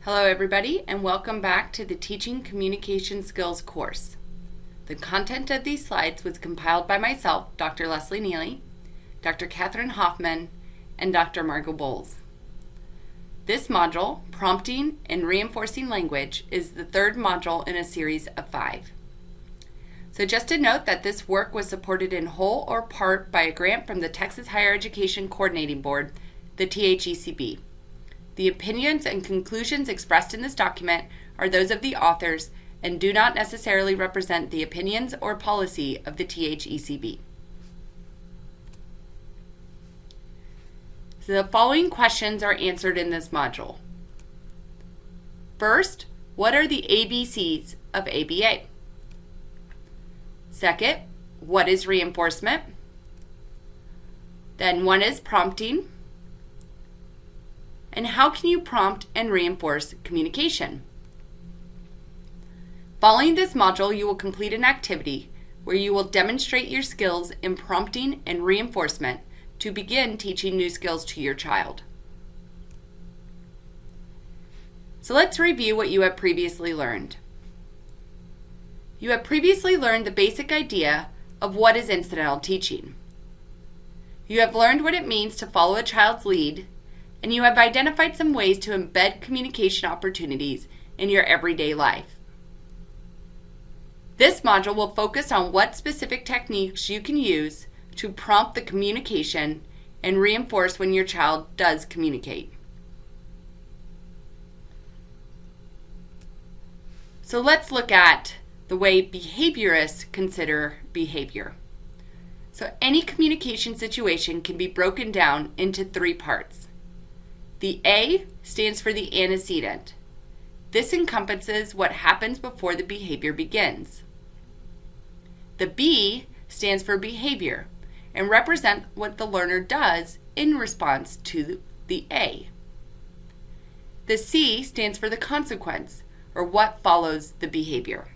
Hello everybody, and welcome back to the Teaching Communication Skills course. The content of these slides was compiled by myself, Dr. Leslie Neely, Dr. Catherine Hoffman, and Dr. Margot Bowles. This module, Prompting and Reinforcing Language, is the third module in a series of 5. So just to note that this work was supported in whole or part by a grant from the Texas Higher Education Coordinating Board, the THECB. The opinions and conclusions expressed in this document are those of the authors and do not necessarily represent the opinions or policy of the THECB. So the following questions are answered in this module. First, what are the ABCs of ABA? Second, what is reinforcement? Then what is prompting? And how can you prompt and reinforce communication? Following this module, you will complete an activity where you will demonstrate your skills in prompting and reinforcement to begin teaching new skills to your child. So let's review what you have previously learned. You have previously learned the basic idea of what is incidental teaching. You have learned what it means to follow a child's lead, and you have identified some ways to embed communication opportunities in your everyday life. This module will focus on what specific techniques you can use to prompt the communication and reinforce when your child does communicate. So let's look at the way behaviorists consider behavior. So any communication situation can be broken down into 3 parts. The A stands for the antecedent. This encompasses what happens before the behavior begins. The B stands for behavior and represents what the learner does in response to the A. The C stands for the consequence, or what follows the behavior.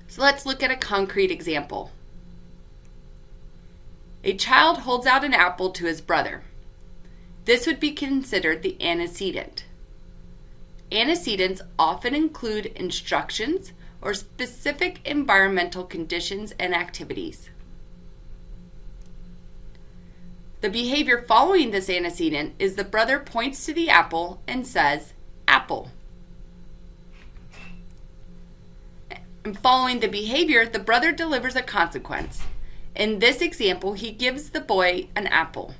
So let's look at a concrete example. A child holds out an apple to his brother. This would be considered the antecedent. Antecedents often include instructions or specific environmental conditions and activities. The behavior following this antecedent is the brother points to the apple and says, "Apple." And following the behavior, the brother delivers a consequence. In this example, he gives the boy an apple.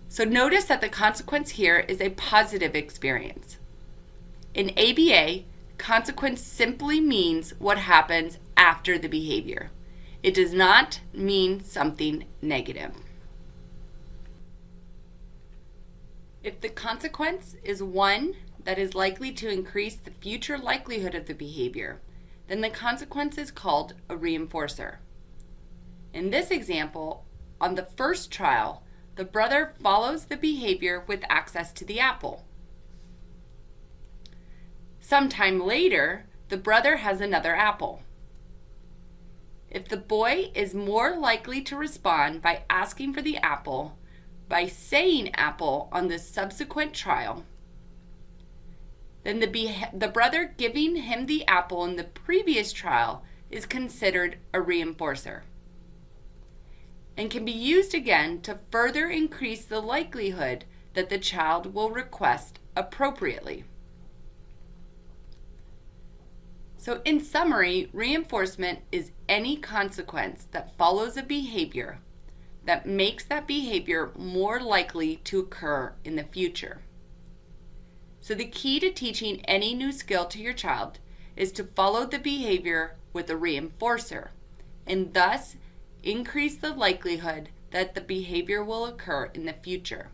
So notice that the consequence here is a positive experience. In ABA, consequence simply means what happens after the behavior. It does not mean something negative. If the consequence is one that is likely to increase the future likelihood of the behavior, then the consequence is called a reinforcer. In this example, on the first trial, the brother follows the behavior with access to the apple. Sometime later, the brother has another apple. If the boy is more likely to respond by asking for the apple, by saying apple on the subsequent trial, then the brother giving him the apple in the previous trial is considered a reinforcer and can be used again to further increase the likelihood that the child will request appropriately. So in summary, reinforcement is any consequence that follows a behavior that makes that behavior more likely to occur in the future. So the key to teaching any new skill to your child is to follow the behavior with a reinforcer and thus increase the likelihood that the behavior will occur in the future.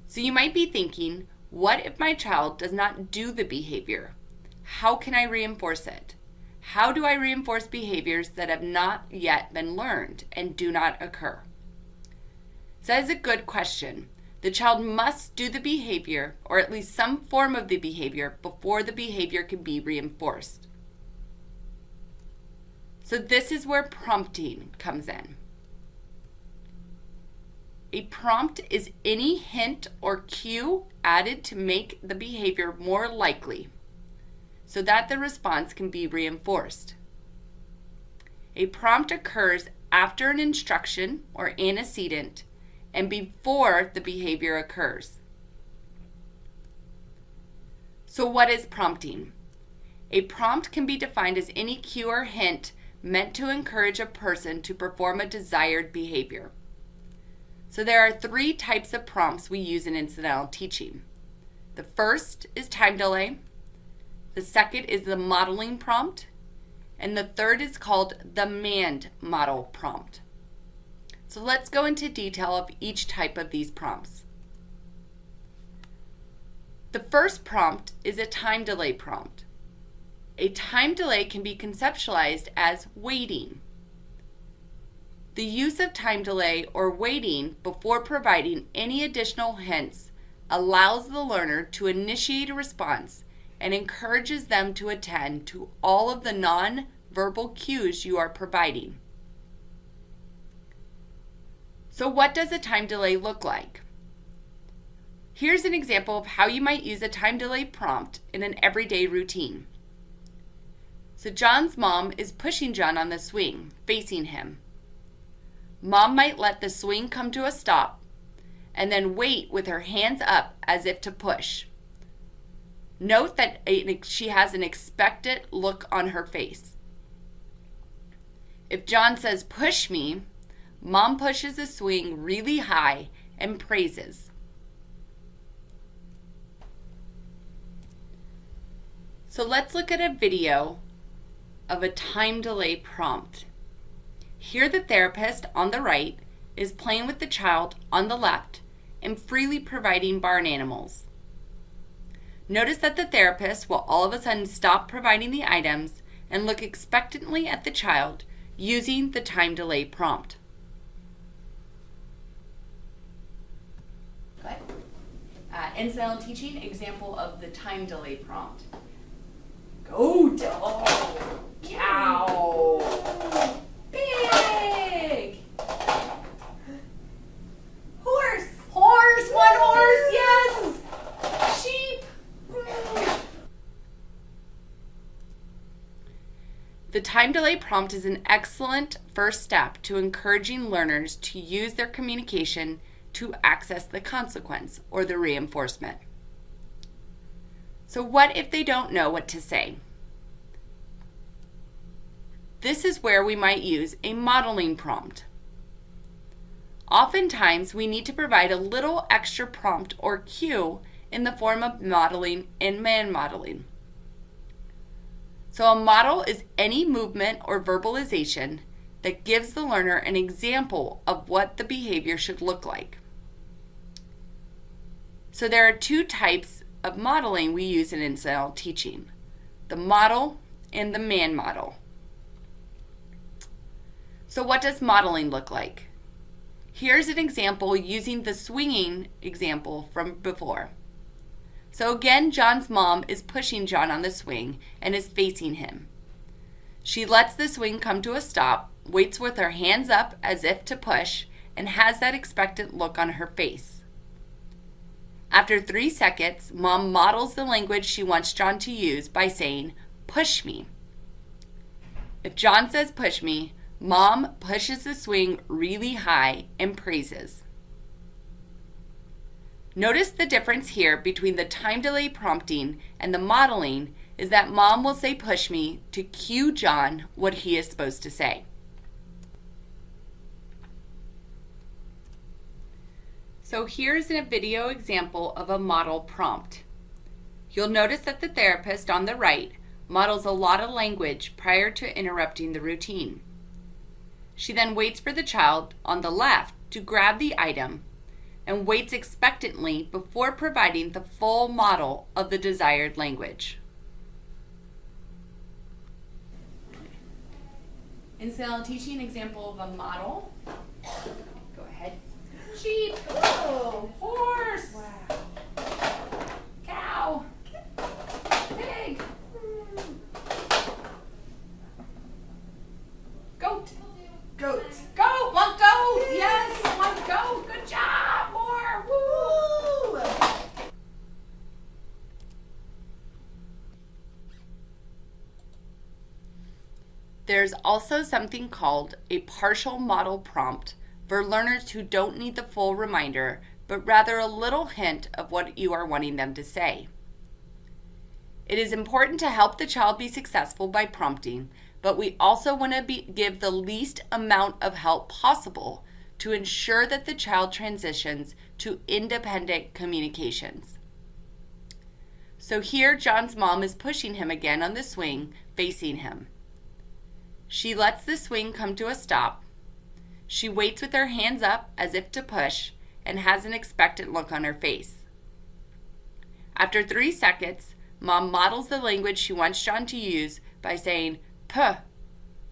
So you might be thinking, what if my child does not do the behavior? How can I reinforce it? How do I reinforce behaviors that have not yet been learned and do not occur? So that is a good question. The child must do the behavior, or at least some form of the behavior, before the behavior can be reinforced. So this is where prompting comes in. A prompt is any hint or cue added to make the behavior more likely so that the response can be reinforced. A prompt occurs after an instruction or antecedent and before the behavior occurs. So what is prompting? A prompt can be defined as any cue or hint meant to encourage a person to perform a desired behavior. So there are 3 types of prompts we use in incidental teaching. The first is time delay, the second is the modeling prompt, and the third is called the manned model prompt. So let's go into detail of each type of these prompts. The first prompt is a time delay prompt. A time delay can be conceptualized as waiting. The use of time delay or waiting before providing any additional hints allows the learner to initiate a response and encourages them to attend to all of the non-verbal cues you are providing. So what does a time delay look like? Here's an example of how you might use a time delay prompt in an everyday routine. So John's mom is pushing John on the swing, facing him. Mom might let the swing come to a stop and then wait with her hands up as if to push. Note that she has an expectant look on her face. If John says, "Push me," Mom pushes the swing really high and praises. So let's look at a video of a time delay prompt. Here the therapist on the right is playing with the child on the left and freely providing barn animals. Notice that the therapist will all of a sudden stop providing the items and look expectantly at the child using the time delay prompt. Good. Incidental teaching, example of the time delay prompt. Go dog, cow, pig, horse, one horse, yes, sheep. The time delay prompt is an excellent first step to encouraging learners to use their communication to access the consequence or the reinforcement. So what if they don't know what to say? This is where we might use a modeling prompt. Oftentimes, we need to provide a little extra prompt or cue in the form of modeling and man modeling. So a model is any movement or verbalization that gives the learner an example of what the behavior should look like. So there are 2 types of modeling we use in incidental teaching: the model and the man model. So what does modeling look like? Here's an example using the swinging example from before. So again, John's mom is pushing John on the swing and is facing him. She lets the swing come to a stop, waits with her hands up as if to push, and has that expectant look on her face. After 3 seconds, Mom models the language she wants John to use by saying, "Push me." If John says, "Push me," Mom pushes the swing really high and praises. Notice the difference here between the time delay prompting and the modeling is that Mom will say "push me" to cue John what he is supposed to say. So here's a video example of a model prompt. You'll notice that the therapist on the right models a lot of language prior to interrupting the routine. She then waits for the child on the left to grab the item and waits expectantly before providing the full model of the desired language. Incidental teaching, example of a model. Go ahead. Sheep. Oh, Horse. wow. Cow. Pig. Goat. Goat. Go. One go. Yes. One go. Good job. There's also something called a partial model prompt for learners who don't need the full reminder, but rather a little hint of what you are wanting them to say. It is important to help the child be successful by prompting, but we also want to give the least amount of help possible to ensure that the child transitions to independent communications. So here, John's mom is pushing him again on the swing, facing him. She lets the swing come to a stop. She waits with her hands up as if to push and has an expectant look on her face. After 3 seconds, Mom models the language she wants John to use by saying "puh"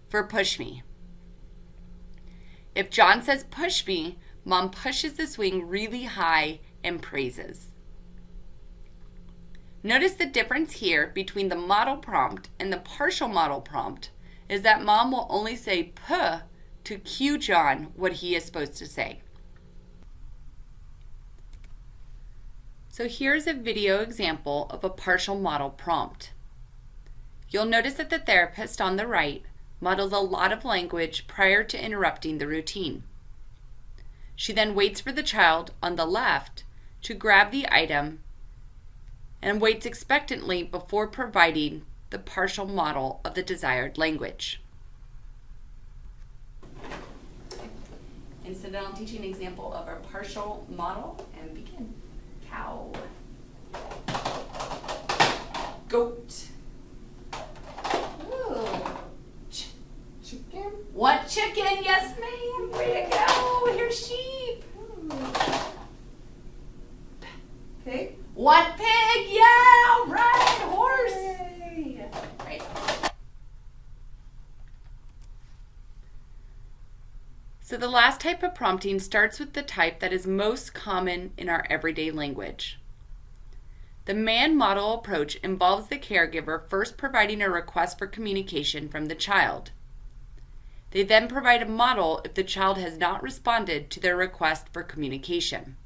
for push me. If John says push me, Mom pushes the swing really high and praises. Notice the difference here between the model prompt and the partial model prompt is that Mom will only say "puh" to cue John what he is supposed to say. So here's a video example of a partial model prompt. You'll notice that the therapist on the right models a lot of language prior to interrupting the routine. She then waits for the child on the left to grab the item and waits expectantly before providing the partial model of the desired language. Incidental teaching example of our partial model, and begin. Cow. Goat. Ooh. Chicken? What chicken? Yes, ma'am. Way to go. Here's sheep. Pig? What pig? Yeah, right. Horse. Yay. Right. So the last type of prompting starts with the type that is most common in our everyday language. The man model approach involves the caregiver first providing a request for communication from the child. They then provide a model if the child has not responded to their request for communication.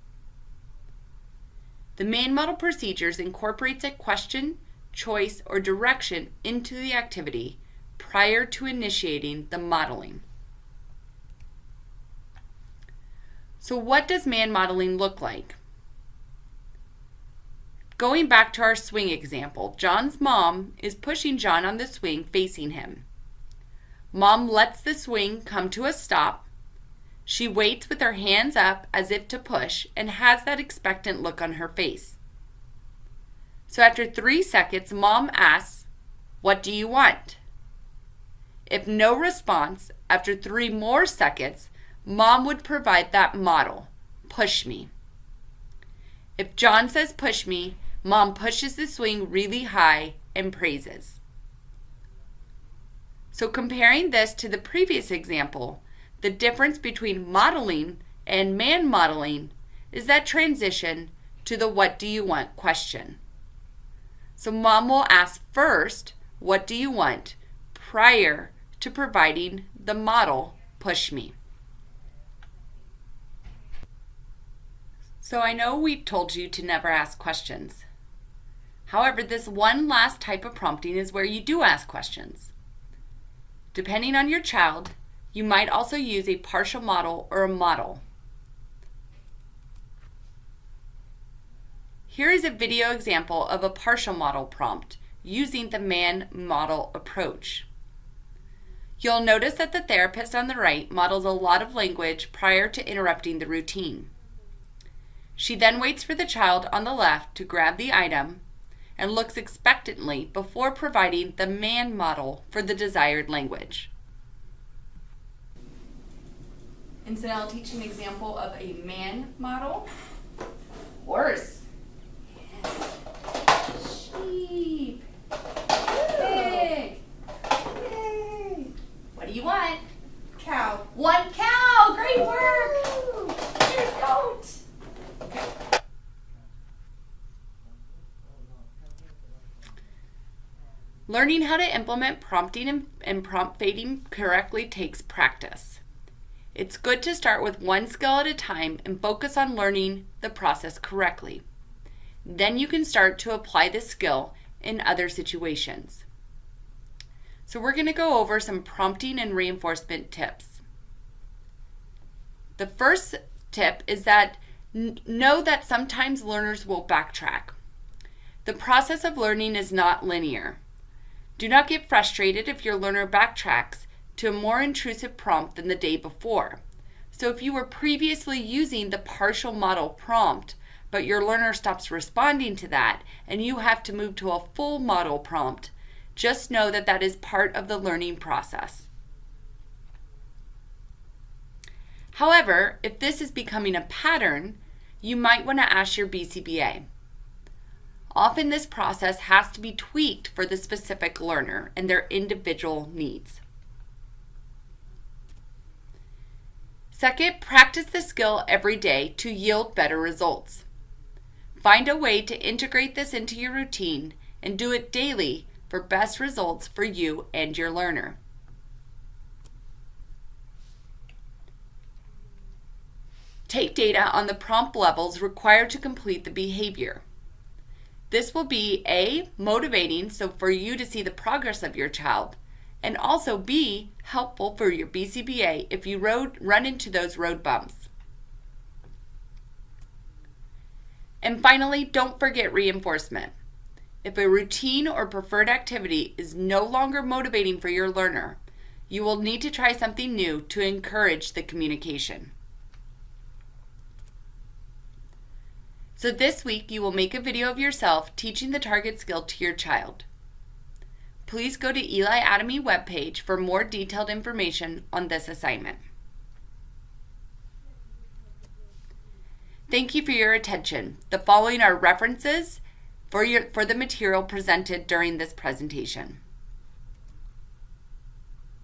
The man model procedures incorporates a question, choice, or direction into the activity prior to initiating the modeling. So what does man modeling look like? Going back to our swing example, John's mom is pushing John on the swing facing him. Mom lets the swing come to a stop. She waits with her hands up as if to push and has that expectant look on her face. So after 3 seconds, Mom asks, "What do you want?" If no response, after 3 more seconds, Mom would provide that model, push me. If John says push me, Mom pushes the swing really high and praises. So comparing this to the previous example, the difference between modeling and man modeling is that transition to the "what do you want" question. So Mom will ask first, "What do you want?" prior to providing the model, push me. So I know we told you to never ask questions. However, this one last type of prompting is where you do ask questions. Depending on your child, you might also use a partial model or a model. Here is a video example of a partial model prompt using the man model approach. You'll notice that the therapist on the right models a lot of language prior to interrupting the routine. She then waits for the child on the left to grab the item and looks expectantly before providing the man model for the desired language. Incidental teaching example of a man model. Horse. Sheep. Pig. Yay. What do you want? Cow. One cow. Great work. Here's goat. Learning how to implement prompting and prompt fading correctly takes practice. It's good to start with one skill at a time and focus on learning the process correctly. Then you can start to apply this skill in other situations. So we're going to go over some prompting and reinforcement tips. The first tip is that know that sometimes learners will backtrack. The process of learning is not linear. Do not get frustrated if your learner backtracks to a more intrusive prompt than the day before. So if you were previously using the partial model prompt, but your learner stops responding to that and you have to move to a full model prompt, just know that that is part of the learning process. However, if this is becoming a pattern, you might want to ask your BCBA. Often this process has to be tweaked for the specific learner and their individual needs. Second, practice the skill every day to yield better results. Find a way to integrate this into your routine and do it daily for best results for you and your learner. Take data on the prompt levels required to complete the behavior. This will be A, motivating, so for you to see the progress of your child, and also B, helpful for your BCBA if you run into those road bumps. And finally, don't forget reinforcement. If a routine or preferred activity is no longer motivating for your learner, you will need to try something new to encourage the communication. So this week you will make a video of yourself teaching the target skill to your child. Please go to Eli Atomy webpage for more detailed information on this assignment. Thank you for your attention. The following are references for the material presented during this presentation.